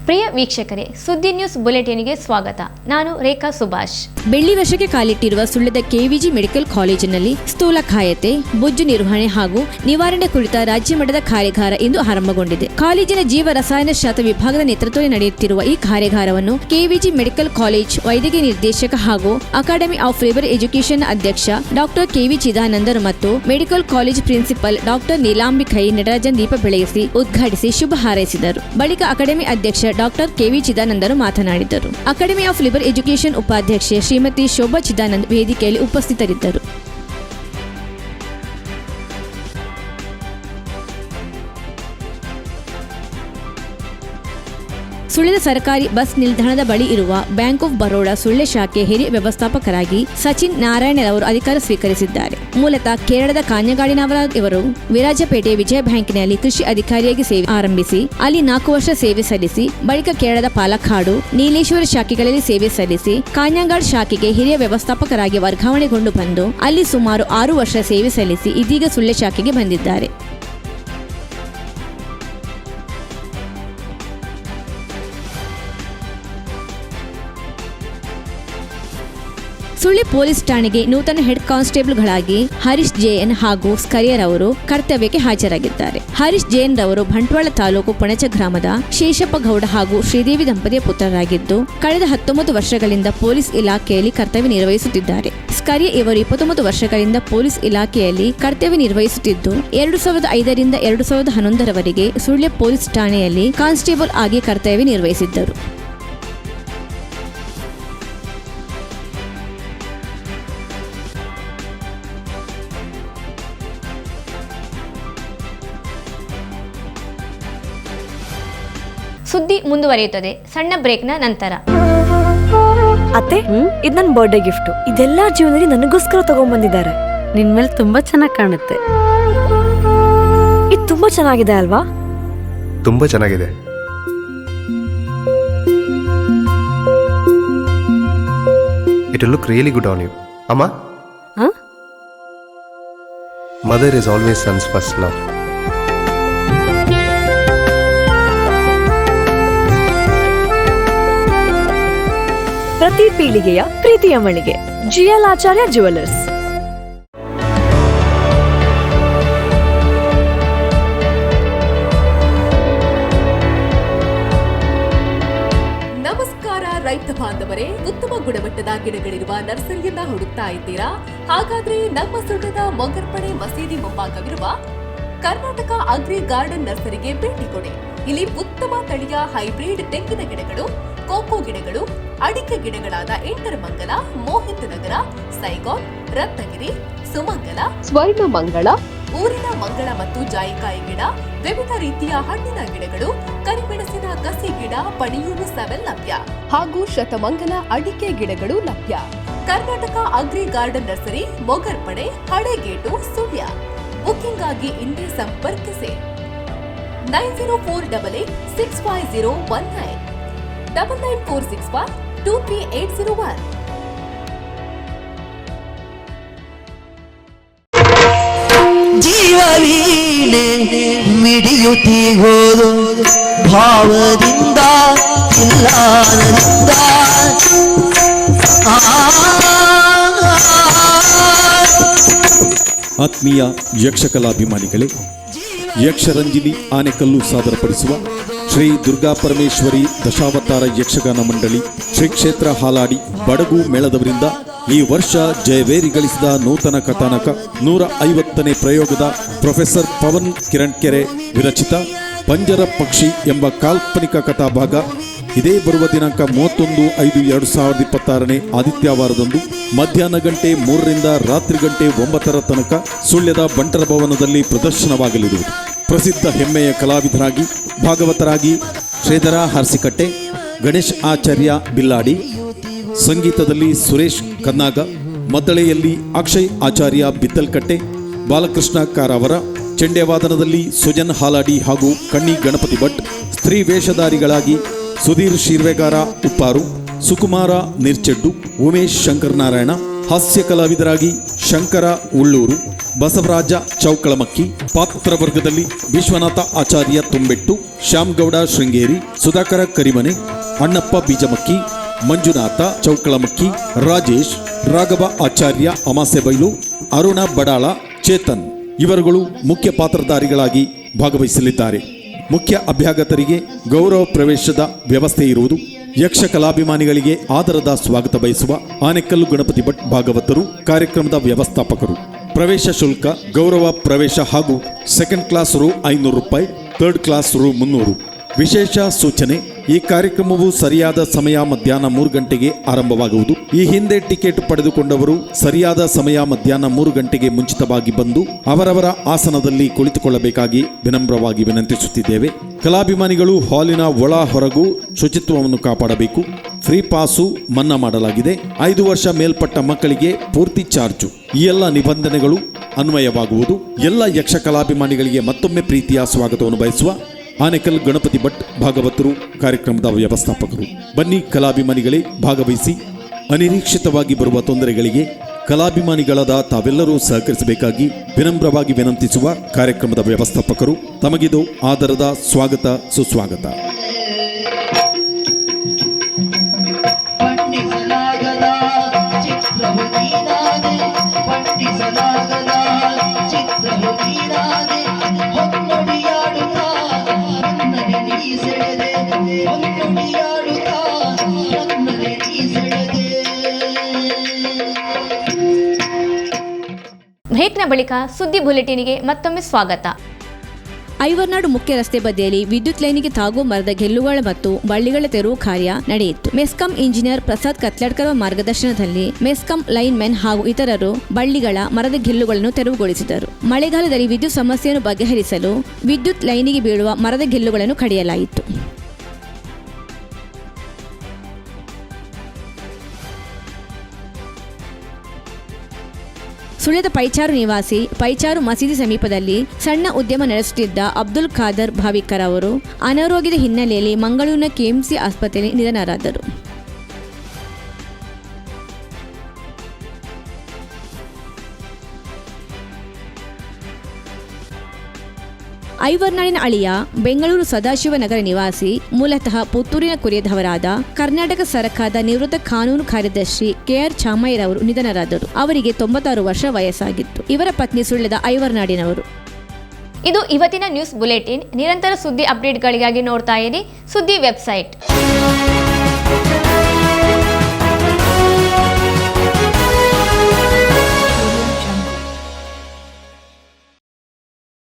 ಪ್ರಿಯ ವೀಕ್ಷಕರೇ, ಸುದ್ದಿ ನ್ಯೂಸ್ ಬುಲೆಟಿನ್ಗೆ ಸ್ವಾಗತ. ನಾನು ರೇಖಾ ಸುಭಾಷ್. ಬೆಳ್ಳಿ ವರ್ಷಕ್ಕೆ ಕಾಲಿಟ್ಟಿರುವ ಸುಳ್ಯದ ಕೆವಿಜಿ ಮೆಡಿಕಲ್ ಕಾಲೇಜಿನಲ್ಲಿ ಸ್ಥೂಲಕಾಯತೆ, ಬೊಜ್ಜು ನಿರ್ವಹಣೆ ಹಾಗೂ ನಿವಾರಣೆ ಕುರಿತ ರಾಜ್ಯ ಮಟ್ಟದ ಕಾರ್ಯಾಗಾರ ಇಂದು ಆರಂಭಗೊಂಡಿದೆ. ಕಾಲೇಜಿನ ಜೀವ ರಸಾಯನಶಾಸ್ತ್ರ ವಿಭಾಗದ ನೇತೃತ್ವದಲ್ಲಿ ನಡೆಯುತ್ತಿರುವ ಈ ಕಾರ್ಯಾಗಾರವನ್ನು ಕೆವಿಜಿ ಮೆಡಿಕಲ್ ಕಾಲೇಜ್ ವೈದ್ಯಕೀಯ ನಿರ್ದೇಶಕ ಹಾಗೂ ಅಕಾಡೆಮಿ ಆಫ್ ಲಿಬರ್ ಎಜುಕೇಷನ್ ಅಧ್ಯಕ್ಷ ಡಾಕ್ಟರ್ ಕೆವಿ ಚಿದಾನಂದರು ಮತ್ತು medical college principal doctor Neelambikai Natarajan ದೀಪ ಬೆಳಗಿಸಿ ಉದ್ಘಾಟಿಸಿ ಶುಭ ಹಾರೈಸಿದರು. ಬಳಿಕ ಅಕಾಡೆಮಿ ಅಧ್ಯಕ್ಷ ಡಾಕ್ಟರ್ ಕೆವಿ ಚಿದಾನಂದರು ಮಾತನಾಡಿದರು. ಅಕಾಡೆಮಿ ಆಫ್ ಲಿಬರ್ ಎಜುಕೇಷನ್ ಉಪಾಧ್ಯಕ್ಷೆ ಶ್ರೀಮತಿ ಶೋಭಾ ಚಿದಾನಂದ್ ವೇದಿಕೆಯಲ್ಲಿ ಉಪಸ್ಥಿತರಿದ್ದರು. ಸುಳ್ಯದ ಸರ್ಕಾರಿ ಬಸ್ ನಿಲ್ದಾಣದ ಬಳಿ ಇರುವ ಬ್ಯಾಂಕ್ ಆಫ್ ಬರೋಡಾ ಸುಳ್ಯ ಶಾಖೆ ಹಿರಿಯ ವ್ಯವಸ್ಥಾಪಕರಾಗಿ ಸಚಿನ್ ನಾರಾಯಣರವರು ಅಧಿಕಾರ ಸ್ವೀಕರಿಸಿದ್ದಾರೆ. ಮೂಲತಃ ಕೇರಳದ ಕಾഞ്ഞങ്ങാടിನವರ ಇವರು ವಿರಾಜಪೇಟೆ ವಿಜಯ ಬ್ಯಾಂಕಿನಲ್ಲಿ ಕೃಷಿ ಅಧಿಕಾರಿಯಾಗಿ ಸೇವೆ ಆರಂಭಿಸಿ ಅಲ್ಲಿ 4 ವರ್ಷ ಸೇವೆ ಸಲ್ಲಿಸಿ ಬಳಿಕ ಕೇರಳದ ಪಾಲಕ್ಕಾಡು, ನೀಲೇಶ್ವರ ಶಾಖೆಗಳಲ್ಲಿ ಸೇವೆ ಸಲ್ಲಿಸಿ ಕಾഞ്ഞങ്ങാട് ಶಾಖೆಗೆ ಹಿರಿಯ ವ್ಯವಸ್ಥಾಪಕರಾಗಿ ವರ್ಗಾವಣೆಗೊಂಡು ಬಂದು ಅಲ್ಲಿ ಸುಮಾರು 6 ವರ್ಷ ಸೇವೆ ಸಲ್ಲಿಸಿ ಇದೀಗ ಸುಳ್ಯ ಶಾಖೆಗೆ ಬಂದಿದ್ದಾರೆ. ಸುಳ್ಯ ಪೊಲೀಸ್ ಠಾಣೆಗೆ ನೂತನ ಹೆಡ್ ಕಾನ್ಸ್ಟೇಬಲ್ಗಳಾಗಿ ಹರೀಶ್ ಜೆಎನ್ ಹಾಗೂ ಸ್ಕರಿಯರ್ ಅವರು ಕರ್ತವ್ಯಕ್ಕೆ ಹಾಜರಾಗಿದ್ದಾರೆ. ಹರೀಶ್ ಜೆಎನ್ ರವರು ಬಂಟ್ವಾಳ ತಾಲೂಕು ಪಣಚ ಗ್ರಾಮದ ಶೇಷಪ್ಪ ಗೌಡ ಹಾಗೂ ಶ್ರೀದೇವಿ ದಂಪತಿಯ ಪುತ್ರರಾಗಿದ್ದು ಕಳೆದ 19 ವರ್ಷಗಳಿಂದ ಪೊಲೀಸ್ ಇಲಾಖೆಯಲ್ಲಿ ಕರ್ತವ್ಯ ನಿರ್ವಹಿಸುತ್ತಿದ್ದಾರೆ. ಸ್ಕರಿಯರ್ ಇವರು 29 ವರ್ಷಗಳಿಂದ ಪೊಲೀಸ್ ಇಲಾಖೆಯಲ್ಲಿ ಕರ್ತವ್ಯ ನಿರ್ವಹಿಸುತ್ತಿದ್ದು 2005 ರಿಂದ 2011 ರವರೆಗೆ ಸುಳ್ಯ ಪೊಲೀಸ್ ಠಾಣೆಯಲ್ಲಿ ಕಾನ್ಸ್ಟೇಬಲ್ ಆಗಿ ಕರ್ತವ್ಯ ನಿರ್ವಹಿಸಿದ್ದರು. ಸುದ್ದಿ ಮುಂದುವರಿಯುತ್ತದೆ ಸಣ್ಣ ಬ್ರೇಕ್ನ ನಂತರ. ಅತ್ತೆ, ಇದು ನನ್ನ ಬರ್ಡೇ ಗಿಫ್ಟ್. ಇದೆಲ್ಲ ಜೀವನದಲ್ಲಿ ನನಗೋಸ್ಕರ ತಗೊಂಡ್ಬಂದಿದ್ದಾರೆ. ನಿನ್ ಮೇಲೆ ತುಂಬಾ ಚೆನ್ನಾಗಿ ಕಾಣುತ್ತೆ. ಇದು ತುಂಬಾ ಚೆನ್ನಾಗಿದೆ ಅಲ್ವಾ? ತುಂಬಾ ಚೆನ್ನಾಗಿದೆ. It will look really good on you. Amma? Huh? Mother is always son's first love. ಪ್ರತಿ ಪೀಳಿಗೆಯ ಪ್ರೀತಿಯ ಮಳಿಗೆ ಜಿಎಲ್ ಆಚಾರ್ಯ ಜುವೆಲ್ಲರ್ಸ್. ನಮಸ್ಕಾರ ರೈತ ಬಾಂಧವರೇ, ಉತ್ತಮ ಗುಣಮಟ್ಟದ ಗಿಡಗಳಿರುವ ನರ್ಸರಿಯನ್ನ ಹುಡುಕ್ತಾ ಇದ್ದೀರಾ? ಹಾಗಾದ್ರೆ ನಮ್ಮ ಸುಳ್ಯದ ಮೊಗರ್ಪಡೆ ಮಸೀದಿ ಮುಂಭಾಗವಿರುವ ಕರ್ನಾಟಕ ಅಗ್ರಿ ಗಾರ್ಡನ್ ನರ್ಸರಿಗೆ ಭೇಟಿ ಕೊಡಿ. ಇಲ್ಲಿ ಉತ್ತಮ ತಳಿಯ ಹೈಬ್ರಿಡ್ ತೆಂಗಿನ ಗಿಡಗಳು, ಕೋಕೋ ಗಿಡಗಳು, ಅಡಿಕೆ ಗಿಡಗಳಾದ ಇಂಟರ್ಮಂಗಲ, ಮೋಹಿತ್ ನಗರ, ಸೈಗಾನ್, ರತ್ನಗಿರಿ, ಸುಮಂಗಲ, ಸ್ವರ್ಣ ಮಂಗಳ, ಊರಿನ ಮಂಗಳ ಮತ್ತು ಜಾಯಿಕಾಯಿ ಗಿಡ, ವಿವಿಧ ರೀತಿಯ ಹಣ್ಣಿನ ಗಿಡಗಳು, ಕರಿಮೆಣಸಿನ ಕಸಿ ಗಿಡ, ಪಣಿಯೂರು 7 ಲಭ್ಯ ಹಾಗೂ ಶತಮಂಗಲ ಅಡಿಕೆ ಗಿಡಗಳು ಲಭ್ಯ. Karnataka agri garden nursery, Mogarpade, ಹಳೇಗೇಟು, ಸುಳ್ಯ. ಬುಕಿಂಗ್ ಆಗಿ ಇಂದೇ ಸಂಪರ್ಕಿಸಿ 9048865019 9946123801. ಜೀವವೀಣೆ ಮಿಡಿಯುತ್ತಿ ಹೋದು ಭಾವದಿಂದ ಇಲ್ಲಾನಂದ ಆತ್ಮೀಯ ಯಕ್ಷಕಲಾಭಿಮಾನಿಗಳೇ, ಯಕ್ಷರಂಜಿನಿ ಆನೆಕಲ್ಲು ಸಾದರಪಡಿಸುವ ಶ್ರೀ ದುರ್ಗಾ ಪರಮೇಶ್ವರಿ ದಶಾವತಾರ ಯಕ್ಷಗಾನ ಮಂಡಳಿ ಶ್ರೀ ಕ್ಷೇತ್ರ ಹಾಲಾಡಿ ಬಡಗು ಮೇಳದವರಿಂದ ಈ ವರ್ಷ ಜಯವೇರಿ ಗಳಿಸಿದ ನೂತನ ಕಥಾನಕ 150ನೇ ಪ್ರಯೋಗದ ಪ್ರೊಫೆಸರ್ ಪವನ್ ಕಿರಣ್ಕೆರೆ ವಿರಚಿತ ಪಂಜರ ಪಕ್ಷಿ ಎಂಬ ಕಾಲ್ಪನಿಕ ಕಥಾಭಾಗ ಇದೇ ಬರುವ ದಿನಾಂಕ 31/5/2026 ಆದಿತ್ಯವಾರದಂದು ಮಧ್ಯಾಹ್ನ ಗಂಟೆ 3 ರಿಂದ ರಾತ್ರಿ ಗಂಟೆ 9 ತನಕ ಸುಳ್ಯದ ಬಂಟರ ಭವನದಲ್ಲಿ ಪ್ರದರ್ಶನವಾಗಲಿರುವುದು. ಪ್ರಸಿದ್ಧ ಹೆಮ್ಮೆಯ ಕಲಾವಿದರಾಗಿ ಭಾಗವತರಾಗಿ ಶ್ರೀಧರ ಹಾರ್ಸಿಕಟ್ಟೆ, ಗಣೇಶ್ ಆಚಾರ್ಯ ಬಿಲ್ಲಾಡಿ, ಸಂಗೀತದಲ್ಲಿ ಸುರೇಶ್ ಕನ್ನಾಗ, ಮದ್ದಳೆಯಲ್ಲಿ ಅಕ್ಷಯ್ ಆಚಾರ್ಯ ಬಿತ್ತಲ್ಕಟ್ಟೆ, ಬಾಲಕೃಷ್ಣ ಕಾರಾವರ, ಚೆಂಡೆವಾದನದಲ್ಲಿ ಸುಜನ್ ಹಾಲಾಡಿ ಹಾಗೂ ಕಣ್ಣಿ ಗಣಪತಿ ಭಟ್, ಸ್ತ್ರೀ ವೇಷಧಾರಿಗಳಾಗಿ ಸುಧೀರ್ ಶಿರ್ವೆಗಾರ ಉಪ್ಪಾರು, ಸುಕುಮಾರ ನಿರ್ಚೆಡ್ಡು, ಉಮೇಶ್ ಶಂಕರನಾರಾಯಣ, ಹಾಸ್ಯ ಕಲಾವಿದರಾಗಿ ಶಂಕರ ಉಳ್ಳೂರು, ಬಸವರಾಜ ಚೌಕಳಮಕ್ಕಿ, ಪಾತ್ರವರ್ಗದಲ್ಲಿ ವಿಶ್ವನಾಥ ಆಚಾರ್ಯ ತುಂಬೆಟ್ಟು, ಶ್ಯಾಮಗೌಡ ಶೃಂಗೇರಿ, ಸುಧಾಕರ ಕರಿಮನೆ, ಅಣ್ಣಪ್ಪ ಬೀಜಮಕ್ಕಿ, ಮಂಜುನಾಥ ಚೌಕಳಮಕ್ಕಿ, ರಾಜೇಶ್, ರಾಘವ ಆಚಾರ್ಯ ಅಮಾಸೆಬೈಲು, ಅರುಣ ಬಡಾಳ, ಚೇತನ್ ಇವರುಗಳು ಮುಖ್ಯ ಪಾತ್ರಧಾರಿಗಳಾಗಿ ಭಾಗವಹಿಸಲಿದ್ದಾರೆ. ಮುಖ್ಯ ಅಭ್ಯಾಗತರಿಗೆ ಗೌರವ ಪ್ರವೇಶದ ವ್ಯವಸ್ಥೆ ಇರುವುದು. ಯಕ್ಷ ಕಲಾಭಿಮಾನಿಗಳಿಗೆ ಆದರದ ಸ್ವಾಗತ ಬಯಸುವ ಆನೆಕಲ್ಲು ಗಣಪತಿ ಭಟ್ ಭಾಗವತರು ಕಾರ್ಯಕ್ರಮದ ವ್ಯವಸ್ಥಾಪಕರು. ಪ್ರವೇಶ ಶುಲ್ಕ ಗೌರವ ಪ್ರವೇಶ ಹಾಗೂ ಸೆಕೆಂಡ್ ಕ್ಲಾಸ್ ರು 500 ರೂಪಾಯಿ, ಥರ್ಡ್ ಕ್ಲಾಸ್ ರು 300. ವಿಶೇಷ ಸೂಚನೆ: ಈ ಕಾರ್ಯಕ್ರಮವು ಸರಿಯಾದ ಸಮಯ ಮಧ್ಯಾಹ್ನ 3 ಗಂಟೆಗೆ ಆರಂಭವಾಗುವುದು. ಈ ಹಿಂದೆ ಟಿಕೆಟ್ ಪಡೆದುಕೊಂಡವರು ಸರಿಯಾದ ಸಮಯ ಮಧ್ಯಾಹ್ನ 3 ಗಂಟೆಗೆ ಮುಂಚಿತವಾಗಿ ಬಂದು ಅವರವರ ಆಸನದಲ್ಲಿ ಕುಳಿತುಕೊಳ್ಳಬೇಕಾಗಿ ವಿನಮ್ರವಾಗಿ ವಿನಂತಿಸುತ್ತಿದ್ದೇವೆ. ಕಲಾಭಿಮಾನಿಗಳು ಹಾಲಿನ ಒಳ ಹೊರಗೂ ಶುಚಿತ್ವವನ್ನು ಕಾಪಾಡಬೇಕು. ಫ್ರೀ ಪಾಸು ಮನ್ನಾ ಮಾಡಲಾಗಿದೆ. 5 ವರ್ಷ ಮೇಲ್ಪಟ್ಟ ಮಕ್ಕಳಿಗೆ ಪೂರ್ತಿ ಚಾರ್ಜು. ಈ ಎಲ್ಲ ನಿಬಂಧನೆಗಳು ಅನ್ವಯವಾಗುವುದು. ಎಲ್ಲ ಯಕ್ಷ ಕಲಾಭಿಮಾನಿಗಳಿಗೆ ಮತ್ತೊಮ್ಮೆ ಪ್ರೀತಿಯ ಸ್ವಾಗತವನ್ನು ಬಯಸುವ ಆನೆಕಲ್ ಗಣಪತಿ ಭಟ್ ಭಾಗವತರು ಕಾರ್ಯಕ್ರಮದ ವ್ಯವಸ್ಥಾಪಕರು. ಬನ್ನಿ ಕಲಾಭಿಮಾನಿಗಳೇ, ಭಾಗವಹಿಸಿ. ಅನಿರೀಕ್ಷಿತವಾಗಿ ಬರುವ ತೊಂದರೆಗಳಿಗೆ ಕಲಾಭಿಮಾನಿಗಳಾದ ತಾವೆಲ್ಲರೂ ಸಹಕರಿಸಬೇಕಾಗಿ ವಿನಮ್ರವಾಗಿ ವಿನಂತಿಸುವ ಕಾರ್ಯಕ್ರಮದ ವ್ಯವಸ್ಥಾಪಕರು. ತಮಗಿದು ಆದರದ ಸ್ವಾಗತ, ಸುಸ್ವಾಗತ. ಬ್ರೇಕ್ನ ಬಳಿಕ ಸುದ್ದಿ ಬುಲೆಟಿನ್ಗೆ ಮತ್ತೊಮ್ಮೆ ಸ್ವಾಗತ. ಐವರ್ನಾಡು ಮುಖ್ಯ ರಸ್ತೆ ಬದಿಯಲ್ಲಿ ವಿದ್ಯುತ್ ಲೈನಿಗೆ ತಾಗುವ ಮರದ ಗೆಲ್ಲುಗಳ ಮತ್ತು ಬಳ್ಳಿಗಳ ತೆರವು ಕಾರ್ಯ ನಡೆಯಿತು. ಮೆಸ್ಕಾಂ ಇಂಜಿನಿಯರ್ ಪ್ರಸಾದ್ ಕತ್ಲಡ್ಕರ್ ಮಾರ್ಗದರ್ಶನದಲ್ಲಿ ಮೆಸ್ಕಾಂ ಲೈನ್ ಮೆನ್ ಹಾಗೂ ಇತರರು ಬಳ್ಳಿಗಳ ಮರದ ಗೆಲ್ಲುಗಳನ್ನು ತೆರವುಗೊಳಿಸಿದರು. ಮಳೆಗಾಲದಲ್ಲಿ ವಿದ್ಯುತ್ ಸಮಸ್ಯೆಯನ್ನು ಬಗೆಹರಿಸಲು ವಿದ್ಯುತ್ ಲೈನಿಗೆ ಬೀಳುವ ಮರದ ಗೆಲ್ಲುಗಳನ್ನು ಕಡಿಯಲಾಯಿತು. ಸುಳ್ಯದ ಪೈಚಾರು ನಿವಾಸಿ ಪೈಚಾರು ಮಸೀದಿ ಸಮೀಪದಲ್ಲಿ ಸಣ್ಣ ಉದ್ಯಮ ನಡೆಸುತ್ತಿದ್ದ ಅಬ್ದುಲ್ ಖಾದರ್ ಭಾವಿಕರ್ ಅವರು ಅನಾರೋಗ್ಯದ ಹಿನ್ನೆಲೆಯಲ್ಲಿ ಮಂಗಳೂರಿನ ಕೆಎಂಸಿ ಆಸ್ಪತ್ರೆಯಲ್ಲಿ ನಿಧನರಾದರು. ಐವರ್ನಾಡಿನ ಅಳಿಯ ಬೆಂಗಳೂರು ಸದಾಶಿವನಗರ ನಿವಾಸಿ, ಮೂಲತಃ ಪುತ್ತೂರಿನ ಕುರಿಯದವರಾದ ಕರ್ನಾಟಕ ಸರ್ಕಾರದ ನಿವೃತ್ತ ಕಾನೂನು ಕಾರ್ಯದರ್ಶಿ ಕೆಆರ್ ಚಾಮಯ್ಯರವರು ನಿಧನರಾದರು. ಅವರಿಗೆ 96 ವರ್ಷ ವಯಸ್ಸಾಗಿತ್ತು. ಇವರ ಪತ್ನಿ ಸುಳ್ಯದ ಐವರ್ನಾಡಿನವರು. ಇದು ಇವತ್ತಿನ ನ್ಯೂಸ್ ಬುಲೆಟಿನ್. ನಿರಂತರ ಸುದ್ದಿ ಅಪ್ಡೇಟ್ಗಳಿಗಾಗಿ ನೋಡ್ತಾ ಇರಿ ಸುದ್ದಿ ವೆಬ್ಸೈಟ್.